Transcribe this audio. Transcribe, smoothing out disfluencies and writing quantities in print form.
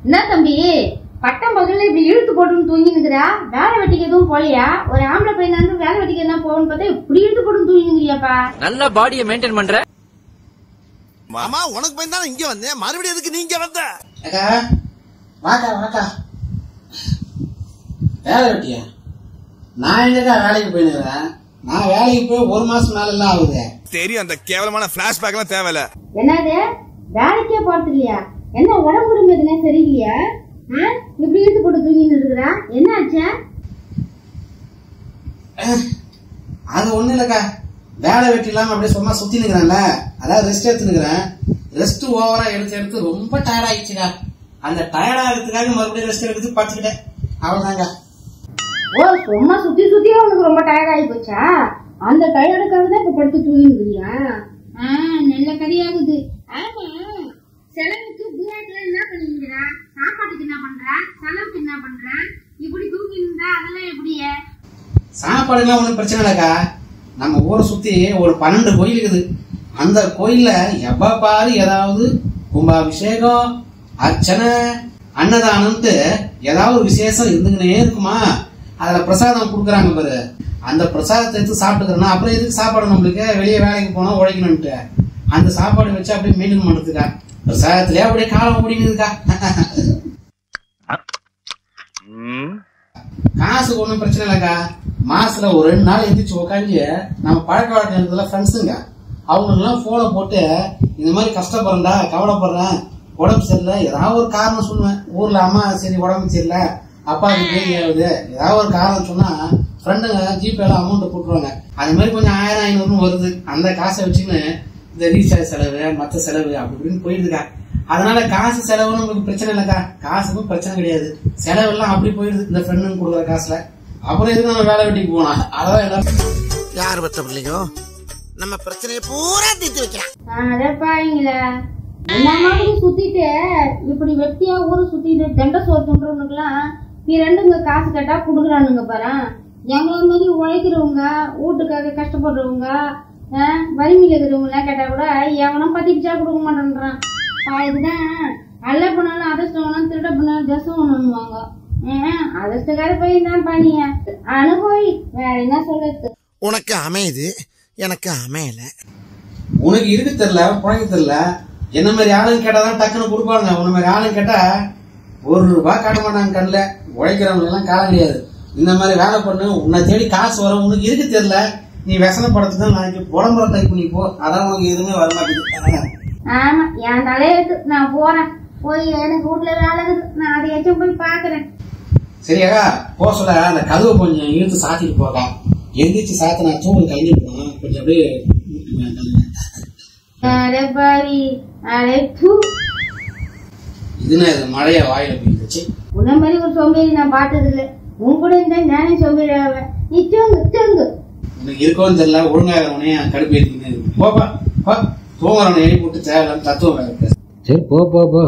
என்ன தம்பி பட்டம் பகல்ல இப்படி இழுத்து போட்டு தூங்கி நிக்கிறா? வேலை வெட்டிக்கு எதுவும் போலியா? ஒரு ஆம்பளை பையன் வேலை வெட்டிக்கு என்ன போகணும்னு பார்த்தா இப்படி இழுத்து போட்டு தூங்கி நிக்கிறியாப்பா? நல்ல பாடியை மெயின்டைன் பண்ற. மாமா உனக்கு பயன் தானே இங்க வந்தேன், மறுபடியும் எதுக்கு நீங்க வந்த? வாக்கா வேலை வெட்டியா? நான் எங்கக்கா வேலைக்கு போயிருக்கிறேன். நான் வேலைக்கு போய் 1 மாசம் மேல எல்லாம் ஆகுது. சரி, அந்த கேவலமான பிளாஷ்பேக் எல்லாம் தேவையில்ல. என்னது வேலைக்கே போறது இல்லையா? என்ன உடம்பு எதுனா சரியில்லையா? இப்படி இழுத்து போட்டு தூங்கிட்டு இருக்கிறா? என்ன ஆச்சா? அது ஒண்ணு இல்லக்கா, வேலை வெட்டி இல்லாம அப்படியே சும்மா சுத்தி நிக்கிறேன்ல, அதாவது ரெஸ்ட் எடுத்துக்கிறேன். ரெஸ்ட் ஓவரா எடுத்து ரொம்ப டயர்ட் ஆயிடுச்சுக்கா. அந்த டயர்ட் ஆகிறதுக்காக மறுபடியும் ரெஸ்ட் எடுத்து படுத்துக்கிட்டேன். அவ்வளவுதாங்க. ஓ, சும்மா சுத்தி சுத்தியே உனக்கு ரொம்ப டயர்ட் ஆகி போச்சா? அந்த டயர்டுக்காக தான் இப்ப படுத்து தூங்கிடுறியா? நல்ல கதையாகுது. ஆமா, செலவுக்கு பூராட்ல என்ன பண்ணிக்கிறா? சாப்பாட்டுக்கு என்ன பண்ற? செலவுக்கு என்ன பண்ற? இப்படி தூங்கி இருந்தா அதெல்லாம் எப்படியே? சாப்பாடுலாம் ஒன்றும் பிரச்சனை இல்லக்கா. நம்ம ஊரை சுத்தி ஒரு 12 கோயில் இருக்குது. அந்த கோயில்ல எப்ப பாரு ஏதாவது கும்பாபிஷேகம், அர்ச்சனை, அன்னதானம்ட்டு ஏதாவது ஒரு விசேஷம் இருந்துக்கினே இருக்குமா. அதுல பிரசாதம் கொடுக்குறாங்க பாரு, அந்த பிரசாதத்தை எடுத்து சாப்பிட்டுக்கிறேன்னா அப்புறம் எதுக்கு சாப்பாடு நம்மளுக்கு? வெளியே வேலைக்கு போனா உழைக்கணும்ட்டு அந்த சாப்பாடு வச்சு அப்படியே மெயின்டைன் பண்ணுறதுக்கா. பிரசாதத்திலே அப்படியே காலம் முடிங்குதுக்கா. காசுக்கு ஒன்றும் பிரச்சனை இல்லக்கா. மாசத்துல ஒரு 2 நாள் எந்திரிச்சு உட்காந்து நம்ம பழக்க வழக்கத்துல ஃப்ரெண்ட்ஸுங்க அவங்களுக்குலாம் போனை போட்டு இந்த மாதிரி கஷ்டப்படுறேன்டா, கவலைப்படுறேன், உடம்பு சரியில்லை, ஏதாவது ஒரு காரணம் சொல்லுவேன். ஊர்ல அம்மா சரி உடம்பு சரியில்லை, அப்பாவுக்கு பேய் ஆகுது, ஏதாவது ஒரு காரணம் சொன்னா ஃப்ரெண்டுங்க ஜிபேல அமௌண்ட் போட்டுருவாங்க. அது மாதிரி கொஞ்சம் 1000-500 வருது. அந்த காசை வச்சுன்னு இந்த ரீசார்ஜ் செலவு, மற்ற செலவு அப்படி இப்படின்னு போயிடுதுக்கா. அதனால காசு செலவுன்னு உங்களுக்கு பிரச்சனை இல்லக்கா. காசுக்கும் பிரச்சனை கிடையாது. செலவு எல்லாம் அப்படி போயிடுது இந்த ஃப்ரெண்டுன்னு கொடுக்குற காசுல. அப்புறம் எதுக்கு நம்ம வேலை வெட்டிக்கு போனா? அதான் என்ன யார் பத்த பிள்ளைங்க நம்ம பிரச்சனையை பூரா தீர்த்து வைக்கலாம். அடப்பாங்களா, எல்லாமே சுத்திட்டு இப்படி வெட்டியா ஊரு சுத்திட்டு தண்டை சோறு துண்டுறவனுக்குலாம் நீ ரெண்டுங்க காசு கேட்டா குடுக்குறானுங்க பாரு. எங்களை மாதிரி உழைக்கிறவங்க, வீட்டுக்காக கஷ்டப்படுறவங்க, வறுமையில இருக்கிறவங்க எல்லாம் கேட்டா கூட எவனும் பத்திக்கிச்சா கொடுக்க மாட்டேன்றான். இதுதான் அல்ல பண்ணாலும் அதிர்ஷ்டம் வேணும், திருட பண்ணாலும் தசம் வேணும்னுவாங்க. அதிர்ஷ்டக்கார போய் தான் பண்ணிய அனுபவி, வேற என்ன சொல்றது? உனக்கு அமையுது, எனக்கு அமையல. உனக்கு இருக்கு தெரியல, குழந்தை தெரியல. என்ன மாதிரி ஆளுங்க கேட்டாதான் டக்குன்னு கொடுப்பாங்க. உன்ன மாதிரி ஆளுங்க கேட்டா 1 ரூபாய் காட்ட மாட்டாங்க. கண்ணுல உழைக்கிறவங்க எல்லாம் காலம் கிடையாது. இந்த மாதிரி வேலை பண்ணு, உன்னை தேடி காசு வரும். உனக்கு இருக்கு தெரியல, நீ व्यसனப்படுத்து தான் நாளைக்கு புலம்புற டைப் பண்ணி போ. அதான் உனக்கு எதுவுமே வர மாட்டேங்குது. ஆமா, என் தலையெழுத்து. நான் போறேன், போய் எனக்கு வீட்டுல வேலை இருக்குது, நான் அதையாச்சும் போய் பாக்குறேன். சரியா போக சொல்ல அந்த கதவை கொஞ்சம் இழுத்து சாத்திட்டு போகலாம். எந்திரிச்சு சாத்த நான் தூங்க கழிஞ்சு போனேன். கொஞ்சம் அப்படியே இதுனா இது மழைய வாயில போயிடுச்சு. உன்ன மாதிரி ஒரு சோம்பேறி நான் பார்த்தது இல்லை. உன் கூட இருந்தா நானே சோம்பேறி ஆவேன். நீ தூங்கு தூங்கு. உனக்கு இருக்கவும் தெரியல, ஒழுங்காகிறவனே கடுப்பு ஏற்றிக்கிட்டு போப்பா. தூங்குறவனை எழுப்பி விட்டு தேவையில்லாம தத்துவம் வேலை. சரி போ போ போ.